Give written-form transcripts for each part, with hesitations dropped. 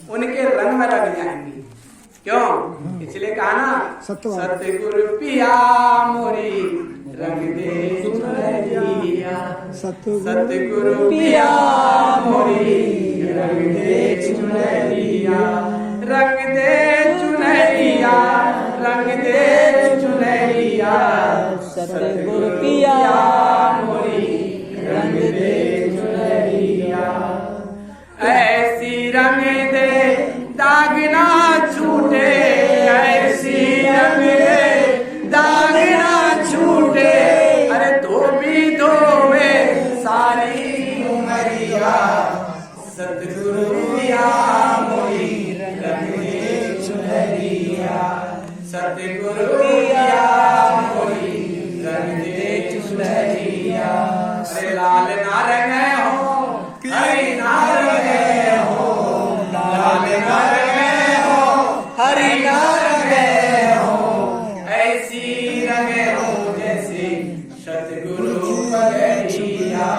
उनके रंग में रंग जाएंगे। क्यों? इसलिए कहा ना, सतगुरु पिया मोरी रंग दे चुनरिया, सतगुरु पिया मोरी रंग दे चुनरिया, रंग दे चुनरिया, रंग दे चुनरिया, सतगुरु पिया मोरी रंग दे चुनरिया। ऐसी रंग दे दाग ना छूटे, ऐसी रंग दे दाग ना छूटे, अरे धोबी धोवे सारी उमरिया, सतगुरु पिया मोरी रंग दे चुनरिया, सतगुरु पिया मोरी रंग दे चुनरिया। अरे लाल ना रंगे हो, हरी ना रंगे हो, लाल ना रंगे हो, हरी ना रंगे हो, ऐसी रंगे हो जैसे सतगुरु पगड़िया,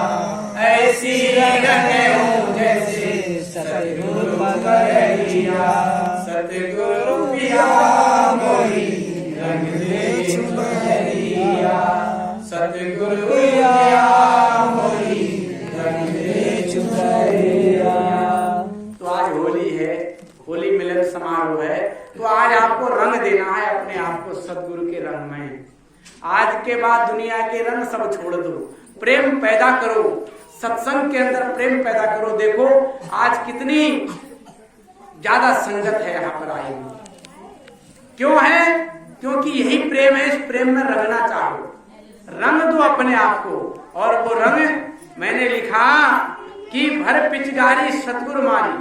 ऐसी रंगे हो जैसे सतगुरु पगड़िया, सतगुरु पिया मोरी रंग दे चुनरिया, सतगुरु पिया मोरी रंग दे चुनरिया। तो आज होली है, होली मिलन समारोह है, तो आज आपको रंग देना है अपने आप को सतगुरु के रंग में। आज के बाद दुनिया के रंग सब छोड़ दो, प्रेम पैदा करो, सत्संग के अंदर प्रेम पैदा करो। देखो आज कितनी ज्यादा संगत है यहाँ पर आई हुई, क्यों है? क्योंकि यही प्रेम है, इस प्रेम में रंगना चाहो, रंग दो अपने आप को। और वो रंग मैंने लिखा कि भर पिचकारी सतगुरु मारी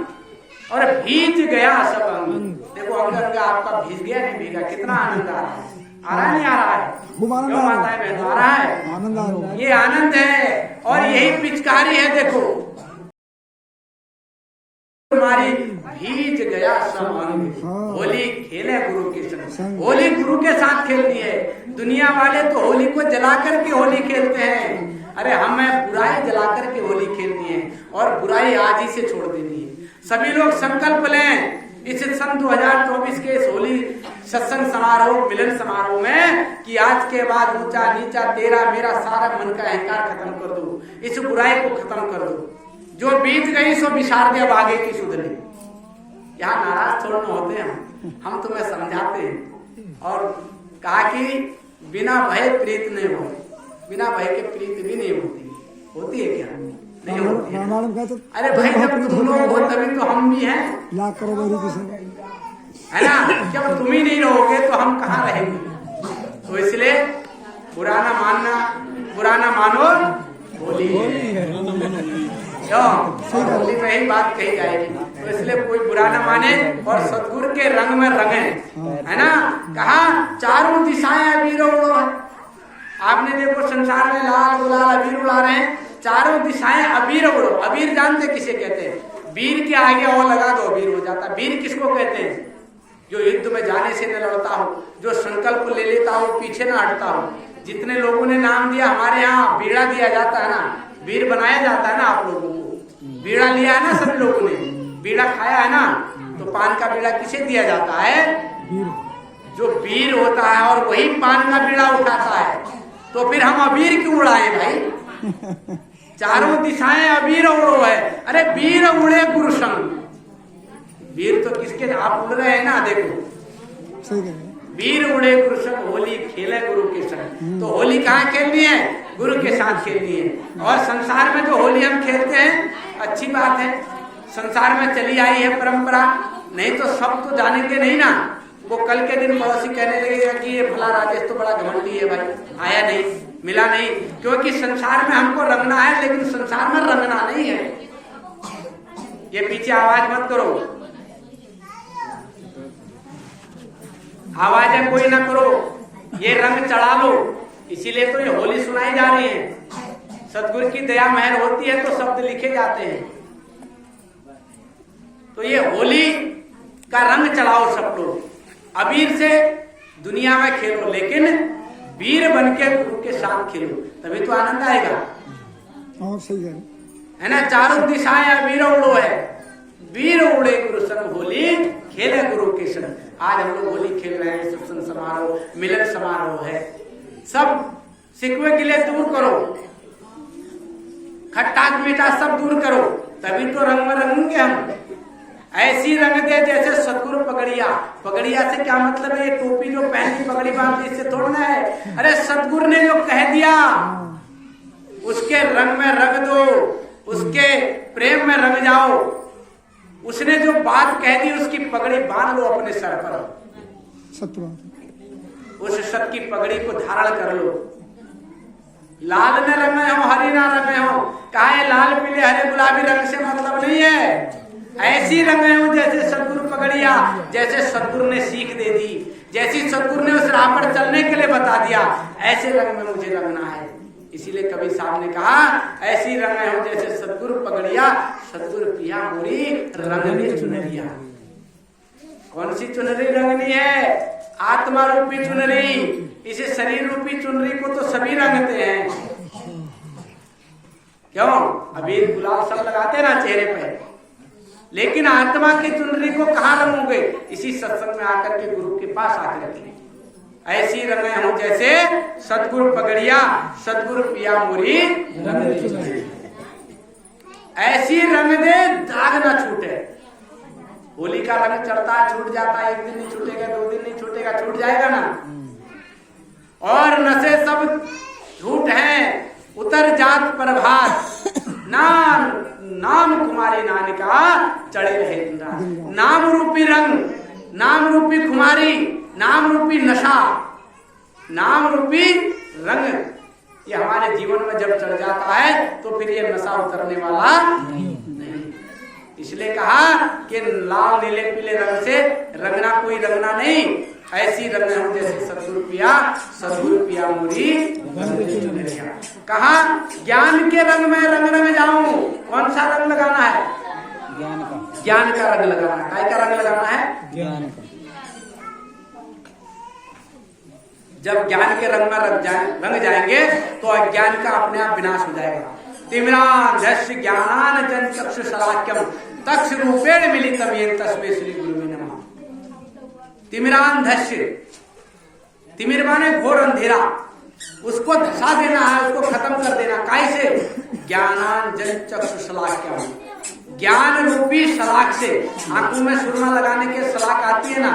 और भीज गया सब अंग। देखो अंग अंग आपका भीज गया, नहीं भीगा, कितना आनंद आ रहा है, आ रहा है नहीं आ रहा है? क्यों माताएं बहनों, आ रहा है? आनंद आ रहा है, ये आनंद है। और यही पिचकारी है, देखो हमारी भीज गया सब अंग। होली खेले गुरु के संग, होली गुरु के साथ खेलनी है। दुनिया वाले तो होली को जला करके होली खेलते हैं, अरे हमें बुराई जला करके होली खेलनी है और बुराई आज ही से छोड़ देनी है। सभी लोग संकल्प लें इस सन 2024 के इस होली सत्संग समारोह मिलन समारोह में कि आज के बाद ऊंचा नीचा तेरा मेरा सारा मन का अहंकार खत्म कर दो, इस बुराई को खत्म कर दो। जो बीत गई सो बिसार दे, अब आगे की सुधरी। यहाँ नाराज थोड़ा न होते हैं, हम तुम्हें समझाते हैं। और कहा कि बिना भय प्रीत नहीं हो, बिना भय के प्रीत भी नहीं होती। होती है क्या? नहीं होती है। अरे भाई जब तुम लोग हो तभी तो हम भी हैं, लाख करोड़ है ना? जब तुम ही नहीं रहोगे तो हम कहाँ रहेंगे? तो इसलिए बुरा ना मानना, बुरा ना मानो, होली है। होली में ही बात कही जाएगी। तो इसलिए कोई बुरा ना माने और सतगुरु के रंग में रंगे, है ना? कहा चारों दिशाएं अबीर उड़ो है। आपने देखो संसार में लाल गुलाल अबीर उड़ा रहे हैं, चारों दिशाएं अबीर उड़ो। अबीर जानते किसे कहते हैं? वीर के आगे और लगा दो अबीर हो जाता। वीर किसको कहते हैं? जो युद्ध में जाने से न लड़ता हो, जो संकल्प ले लेता हो, पीछे न हटता हो। जितने लोगों ने नाम दिया, हमारे यहाँ बीड़ा दिया जाता है ना, वीर बनाया जाता है ना। आप लोगों को बीड़ा लिया है ना, सभी लोगों ने बीड़ा खाया है ना। तो पान का बीड़ा किसे दिया जाता है? जो वीर होता है, और वही पान का बीड़ा उठाता है। तो फिर हम अबीर क्यों उड़ाए भाई? चारों दिशाएं अबीर उड़ो है। अरे वीर उड़े गुरु संग, वीर तो किसके आप उड़ रहे हैं ना। देखो वीर उड़े गुरु संग, होली खेले गुरु के संग। तो होली कहाँ खेलनी है? गुरु के साथ खेलनी है। और संसार में जो होली हम खेलते हैं अच्छी बात है, संसार में चली आई है परंपरा, नहीं तो सब तो जानेंगे नहीं ना। वो कल के दिन पड़ोसी कहने लगेगा कि ये भला राजेश तो बड़ा घमंडी है भाई, आया नहीं, मिला नहीं। क्योंकि संसार में हमको रंगना है, लेकिन संसार में रंगना नहीं है। ये पीछे आवाज मत करो, आवाजें कोई ना करो, ये रंग चढ़ा लो। इसीलिए तो ये होली सुनाई जा रही है। सतगुरु की दया मेहर होती है तो शब्द लिखे जाते हैं। तो ये होली का रंग चढ़ाओ सब लोग, अबीर से दुनिया में खेलो, लेकिन वीर बन के गुरु के साथ खेलो, तभी तो आनंद आएगा। और सही है ना? चारों दिशाएं अबीर उड़ो है। वीर उड़े गुरु संग होली खेले गुरु के संग। आज हम लोग होली खेल रहे हैं, सत्संग समारोह, मिलन समारोह है। सब सिकवे गिले दूर करो, खट्टा मीठा सब दूर करो, तभी तो रंग में रंगेंगे हम। ऐसी रंग दे जैसे सतगुरु पगड़िया। पगड़िया से क्या मतलब है? ये टोपी जो पहनी पगड़ी बांध इससे थोड़ा है। अरे सतगुरु ने जो कह दिया उसके रंग में रंग दो, उसके प्रेम में रंग जाओ। उसने जो बात कह दी उसकी पगड़ी बांध लो अपने सर पर, उस सत की पगड़ी को धारण कर लो। लाल न रंगे हो, हरी ना रंगे हो, काहे लाल पीले हरे गुलाबी रंग से मतलब नहीं है। ऐसी रंगे हो जैसे सतगुरु पगड़िया, जैसे सतगुरु ने सीख दे दी, जैसी सतगुरु ने उस राह पर चलने के लिए बता दिया, ऐसे रंग में मुझे रंगना है। इसीलिए कबीर साहब ने कहा ऐसी रंगे हो जैसे सतगुरु पगड़िया, सतगुरु पिया मोरी रंगनी चुनरिया। कौन सी चुनरी रंगनी है? आत्मा रूपी चुनरी। इसे शरीर रूपी चुनरी को तो सभी रंगते हैं, क्यों? अबीर गुलाल सब लगाते ना चेहरे पे, लेकिन आत्मा की चुनरी को कहाँ रंगोगे? इसी सत्संग में आकर के गुरु के पास आकर के ऐसी रंगे हो जैसे सतगुरु पगड़िया, सतगुरु पिया मोरी रंगनी चुनरी। ऐसी रंग दे दाग न छूटे। होली का रंग चढ़ता है, छूट जाता है, एक दिन नहीं छूटेगा, 2 दिन नहीं छूटेगा, छूट जाएगा ना। और नशे सब झूठ हैं, उतर जात प्रभात, नाम कुमारी नानिका चढ़े रहे दिन रात। नाम रूपी रंग, नाम रूपी कुमारी, नाम रूपी नशा, नाम रूपी रंग, ये हमारे जीवन में जब चढ़ जाता है तो फिर ये नशा उतरने वाला नहीं। इसलिए कहा कि लाल नीले पीले रंग से रंगना कोई रंगना नहीं। ऐसी रंग हो जैसे सतगुरु पिया मोरी। कहा ज्ञान के रंग में रंग जाऊं। कौन सा रंग लगाना है? ज्ञान का रंग लगाना है। काय का रंग लगाना है? ज्ञान का। जब ज्ञान के रंग में रंग जाएंगे तो अज्ञान का अपने आप विनाश हो जाएगा। तिमिरांधस्य ज्ञानान जन चक्षु शलाक्यम तक्ष रूपेण मिलितम येन तस्मै श्री गुरुवे नमः। तिमिरांधस्य, तिमिर माने घोर अंधेरा, उसको धसा देना है, उसको खत्म कर देना। कैसे? ज्ञानान जन चक्षु शलाक्यम, ज्ञान रूपी सलाख से। आंखों में सुरमा लगाने के सलाख आती है ना,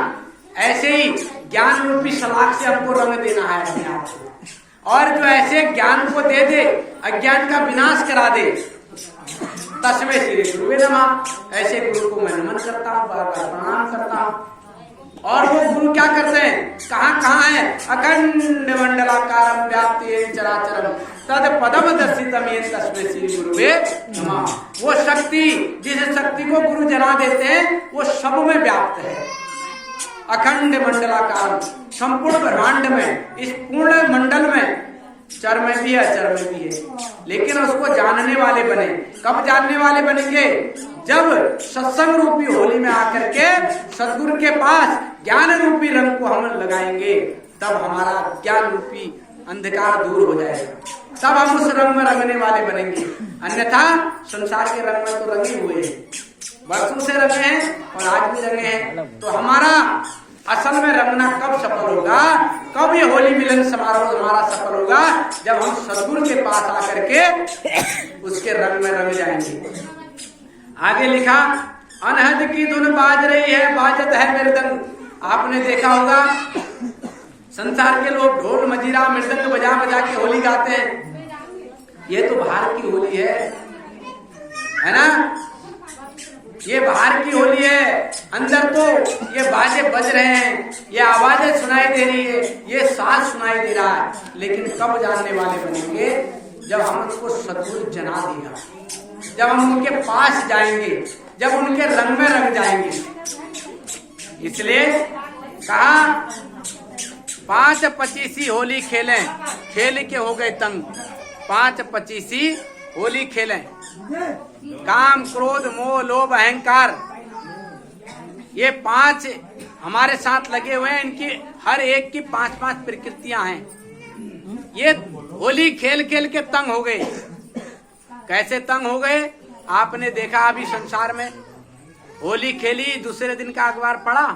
ऐसे ही ज्ञान रूपी सलाख से हमको रंग देना है अपने आप को। और जो ऐसे ज्ञान को दे दे, अज्ञान का विनाश करा दे, तस्मै श्री गुरुवे नमः। ऐसे गुरु को मैं नमन करता हूँ, बार बार प्रणाम करता हूँ। और वो गुरु क्या करते हैं? कहाँ है? अखंड मंडलाकारं व्याप्ति येन चराचरम तद पदम दर्शितम येन तस्मै श्री गुरुवे नमः। वो शक्ति, जिस शक्ति को गुरु जना देते हैं, वो सब में व्याप्त है। अखंड मंडलाकार, संपूर्ण ब्रह्मांड में, इस पूर्ण मंडल में चर में भी है, अचर में भी है। लेकिन उसको जानने वाले बने। कब जानने वाले बनेंगे? जब सत्संग रूपी होली में आकर के सदगुरु के पास ज्ञान रूपी रंग को हम लगाएंगे, तब हमारा ज्ञान रूपी अंधकार दूर हो जाएगा। तब हम उस रंग में रंगने वाले बनेंगे। अन्यथा संसार के रंग में तो रंगे हुए हैं, वर्षों से रंगे हैं और आज भी रंगे हैं। तो हमारा असल में रंगना कब सफल होगा? कब ये होली मिलन समारोह हमारा सफल होगा? जब हम सदगुरु के पास आकर के उसके रंग में रंग जाएंगे। आगे लिखा, अनहद की धुन बाज रही है, बाजत है मृदंग। आपने देखा होगा संसार के लोग ढोल मजीरा मृदंग बजा बजा के होली गाते हैं। ये तो बाहर की होली है ना? ये बाहर की होली है। अंदर तो ये बाजे बज रहे हैं, ये आवाजें सुनाई दे रही है, ये साज सुनाई दे रहा है। लेकिन कब जानने वाले बनेंगे? जब हम उसको सदगुरु जना देगा, जब हम उनके पास जाएंगे, जब उनके रंग में रंग जाएंगे। इसलिए कहा 5-25 होली खेलें, खेल के हो गए तंग। 5-25 होली खेलें। काम, क्रोध, मोह, लोभ, अहंकार, ये 5 हमारे साथ लगे हुए हैं। इनकी हर एक की 5-5 प्रकृतियां हैं। ये होली खेल खेल के तंग हो गए। कैसे तंग हो गए? आपने देखा अभी संसार में होली खेली, दूसरे दिन का अखबार पढ़ा।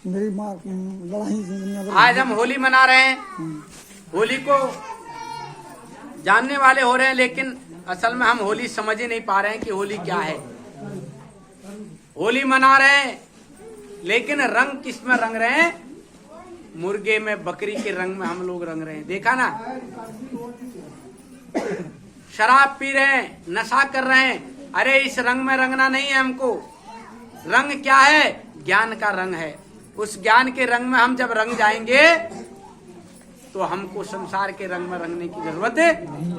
मेरी माँ लड़ाई। आज हम होली मना रहे हैं, होली को जानने वाले हो रहे हैं, लेकिन असल में हम होली समझ ही नहीं पा रहे हैं कि होली क्या है। होली मना रहे हैं, लेकिन रंग किस में रंग रहे हैं? मुर्गे में, बकरी के रंग में हम लोग रंग रहे हैं। देखा ना, शराब पी रहे हैं, नशा कर रहे हैं। अरे इस रंग में रंगना नहीं है हमको। रंग क्या है? ज्ञान का रंग है। उस ज्ञान के रंग में हम जब रंग जाएंगे तो हमको संसार के रंग में रंगने की जरूरत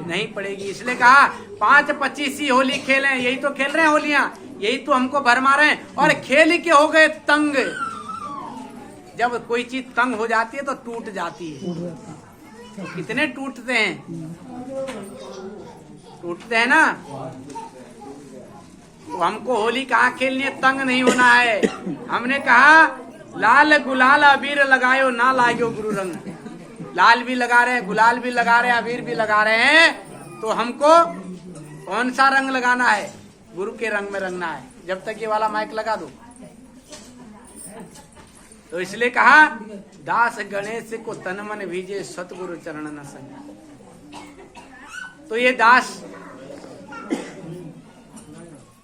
नहीं पड़ेगी। इसलिए कहा 5-25 होली खेलें। यही तो खेल रहे हैं होलियां, यही तो हमको भरमा रहे हैं। और खेल के हो गए तंग। जब कोई चीज तंग हो जाती है तो टूट जाती है। कितने टूटते हैं, टूटते हैं ना। तो हमको होली कहाँ खेलनी है? तंग नहीं होना है। हमने कहा लाल गुलाल अबीर लगायो ना लागो गुरु रंग। लाल भी लगा रहे हैं, गुलाल भी लगा रहे हैं, अबीर भी लगा रहे हैं। तो हमको कौन सा रंग लगाना है? गुरु के रंग में रंगना है। जब तक ये वाला माइक लगा दो। तो इसलिए कहा दास गणेश को तन मन भीजे, सतगुरु चरण न संग। तो ये दास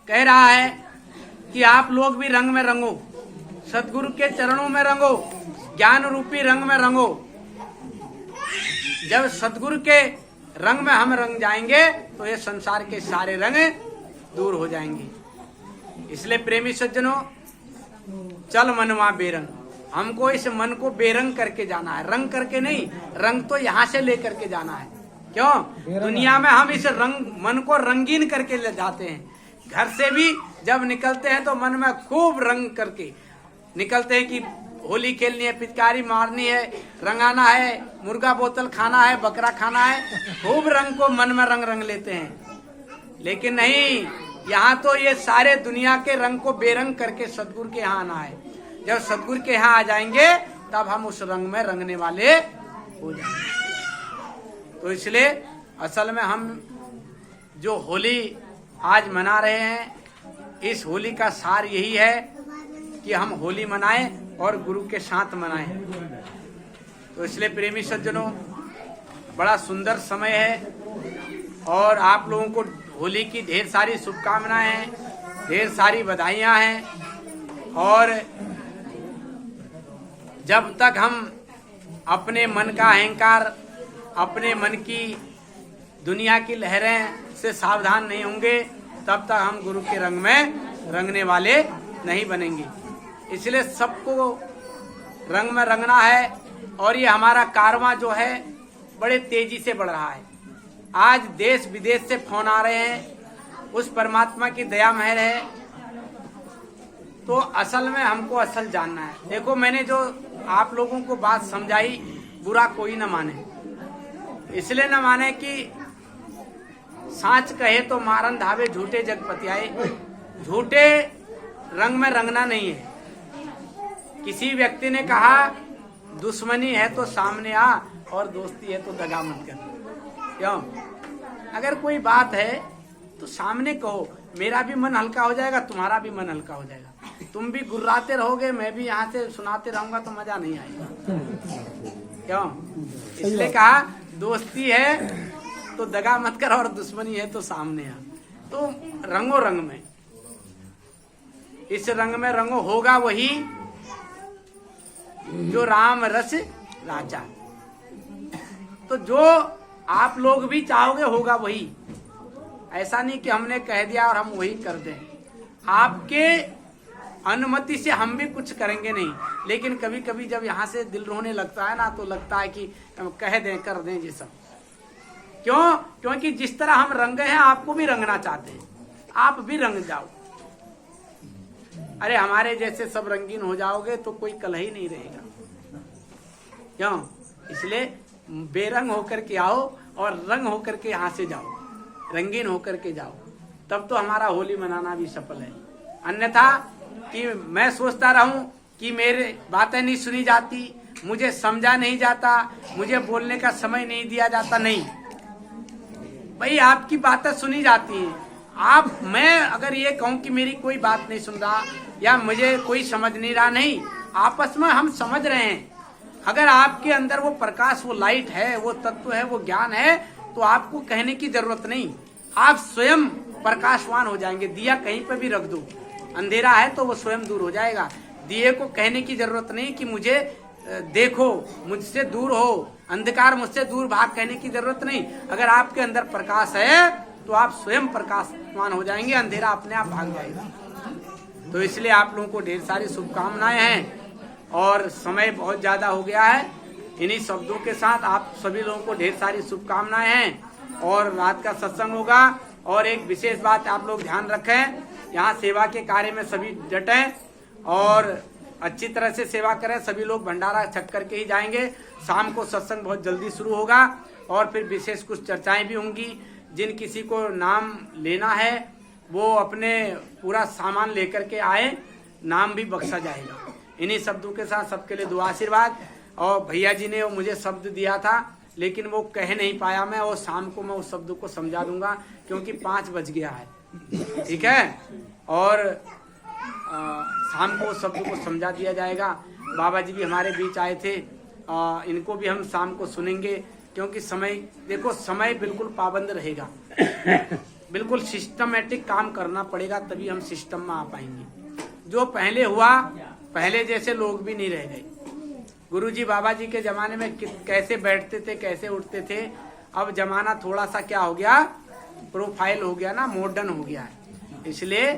कह रहा है कि आप लोग भी रंग में रंगो, सतगुरु के चरणों में रंगो, ज्ञान रूपी रंग में रंगो। जब सतगुरु के रंग में हम रंग जाएंगे तो ये संसार के सारे रंग दूर हो जाएंगे। इसलिए प्रेमी सज्जनों, चल मनवा बेरंग। हमको इस मन को बेरंग करके जाना है, रंग करके नहीं। रंग तो यहाँ से लेकर के जाना है। क्यों? दुनिया में हम इस रंग मन को रंगीन करके ले जाते हैं। घर से भी जब निकलते हैं तो मन में खूब रंग करके निकलते हैं कि होली खेलनी है, पिचकारी मारनी है, रंगाना है, मुर्गा बोतल खाना है, बकरा खाना है। खूब रंग को मन में रंग लेते हैं। लेकिन नहीं, यहाँ तो ये सारे दुनिया के रंग को बेरंग करके सतगुरु के यहाँ आना है। जब सतगुरु के यहाँ आ जाएंगे तब हम उस रंग में रंगने वाले हो जाएंगे। तो इसलिए असल में हम जो होली आज मना रहे हैं, इस होली का सार यही है कि हम होली मनाएं और गुरु के साथ मनाएं। तो इसलिए प्रेमी सज्जनों, बड़ा सुंदर समय है और आप लोगों को होली की ढेर सारी शुभकामनाएं हैं, ढेर सारी बधाइयां हैं। और जब तक हम अपने मन का अहंकार, अपने मन की दुनिया की लहरें से सावधान नहीं होंगे, तब तक हम गुरु के रंग में रंगने वाले नहीं बनेंगे। इसलिए सबको रंग में रंगना है। और ये हमारा कारवां जो है बड़े तेजी से बढ़ रहा है। आज देश विदेश से फोन आ रहे हैं, उस परमात्मा की दया महर है। तो असल में हमको असल जानना है। देखो, मैंने जो आप लोगों को बात समझाई, बुरा कोई न माने। इसलिए न माने कि साच कहे तो मारन धावे, झूठे जगपति आए। झूठे रंग में रंगना नहीं है। किसी व्यक्ति ने कहा दुश्मनी है तो सामने आ और दोस्ती है तो दगा मत कर। क्यों? अगर कोई बात है तो सामने कहो, मेरा भी मन हल्का हो जाएगा, तुम्हारा भी मन हल्का हो जाएगा। तुम भी गुर्राते रहोगे, मैं भी यहाँ से सुनाते रहूंगा तो मजा नहीं आएगा। क्यों? इसलिए कहा दोस्ती है तो दगा मत कर और दुश्मनी है तो सामने आ। तो रंगो रंग में, इस रंग में रंगो, होगा वही जो राम रस राजा। तो जो आप लोग भी चाहोगे होगा वही। ऐसा नहीं कि हमने कह दिया और हम वही कर दें। आपके अनुमति से हम भी कुछ करेंगे नहीं, लेकिन कभी कभी जब यहाँ से दिल रोने लगता है ना, तो लगता है कि हम कह दें, कर दें ये सब। क्यों? क्योंकि जिस तरह हम रंगे हैं आपको भी रंगना चाहते हैं, आप भी रंग जाओ। अरे हमारे जैसे सब रंगीन हो जाओगे तो कोई कलह ही नहीं रहेगा। क्यों? इसलिए बेरंग होकर के आओ और रंग होकर के यहाँ से जाओ, रंगीन होकर के जाओ, तब तो हमारा होली मनाना भी सफल है। अन्यथा कि मैं सोचता रहूं कि मेरे बातें नहीं सुनी जाती, मुझे समझा नहीं जाता, मुझे बोलने का समय नहीं दिया जाता। नहीं भाई, आपकी बातें सुनी जाती हैं, आप, मैं अगर ये कहूं कि मेरी कोई बात नहीं सुन रहा या मुझे कोई समझ नहीं रहा, नहीं, आपस में हम समझ रहे हैं। अगर आपके अंदर वो प्रकाश, वो लाइट है, वो तत्व है, वो ज्ञान है, तो आपको कहने की जरूरत नहीं, आप स्वयं प्रकाशवान हो जाएंगे। दिया कहीं पर भी रख दो, अंधेरा है तो वो स्वयं दूर हो जाएगा। दिए को कहने की जरूरत नहीं कि मुझे देखो, मुझसे दूर हो, अंधकार मुझसे दूर भाग, कहने की जरूरत नहीं। अगर आपके अंदर प्रकाश है तो आप स्वयं प्रकाशवान हो जाएंगे, अंधेरा अपने आप भाग जाएगा। तो इसलिए आप लोगों को ढेर सारी शुभकामनाएं हैं और समय बहुत ज्यादा हो गया है। इन्हीं शब्दों के साथ आप सभी लोगों को ढेर सारी शुभकामनाएं हैं और रात का सत्संग होगा। और एक विशेष बात आप लोग ध्यान रखें, यहाँ सेवा के कार्य में सभी डटें और अच्छी तरह से सेवा करें। सभी लोग भंडारा छक करके ही जाएंगे। शाम को सत्संग बहुत जल्दी शुरू होगा और फिर विशेष कुछ चर्चाएं भी होंगी। जिन किसी को नाम लेना है वो अपने पूरा सामान लेकर के आए, नाम भी बख्शा जाएगा। इन्हीं शब्दों के साथ सबके लिए दुआ आशीर्वाद। और भैया जी ने मुझे शब्द दिया था लेकिन वो कह नहीं पाया मैं, और शाम को मैं उस शब्द को समझा दूंगा क्योंकि 5 बज गया है, ठीक है। और शाम को उस शब्द को समझा दिया जाएगा। बाबा जी भी हमारे बीच आए थे, इनको भी हम शाम को सुनेंगे क्योंकि समय, देखो समय बिल्कुल पाबंद रहेगा, बिल्कुल सिस्टमेटिक काम करना पड़ेगा, तभी हम सिस्टम में आ पाएंगे। जो पहले हुआ, पहले जैसे लोग भी नहीं रह गए। गुरुजी बाबा जी के जमाने में कैसे बैठते थे, कैसे उठते थे। अब जमाना थोड़ा सा क्या हो गया, प्रोफाइल हो गया ना, मॉडर्न हो गया है, इसलिए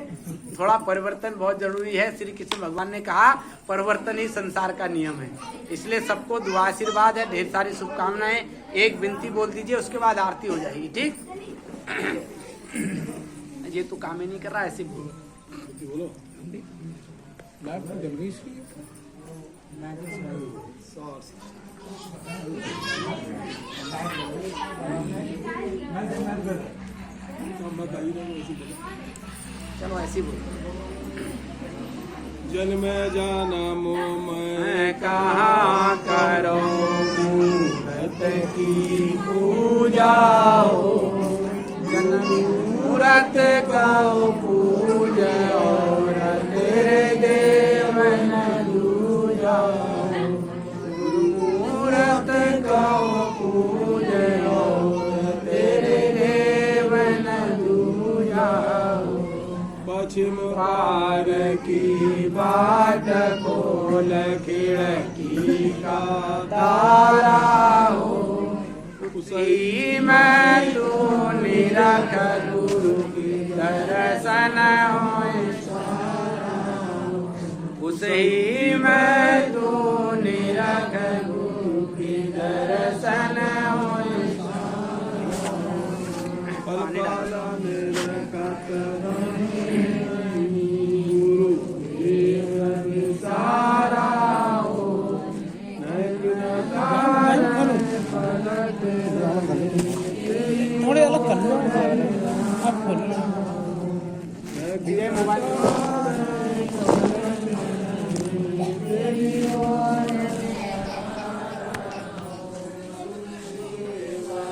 थोड़ा परिवर्तन बहुत जरूरी है। श्री कृष्ण भगवान ने कहा परिवर्तन ही संसार का नियम है। इसलिए सबको दुआ आशीर्वाद है, ढेर सारी शुभकामनाएं। एक विनती बोल दीजिए, उसके बाद आरती हो जाएगी, ठीक। ये तो काम ही नहीं कर रहा, ऐसे बोलो। चलो ऐसी बोलो। जल में जाना मोह मैं कहाँ करो मूरत की पूजा हो, जन्म मूरत का पूजा और तेरे देव न दूजा। मूरत का पूजा और तेरे देव न दूजा। पश्चिम पार की बात खोल खिड़की का तारा हो, उसी में तू निरख गुरु की दर्शन हो, उसी में तू निरख गुरु की दर्शन हो। थोड़े अलग कर लो आप, खोलो। मोबाइल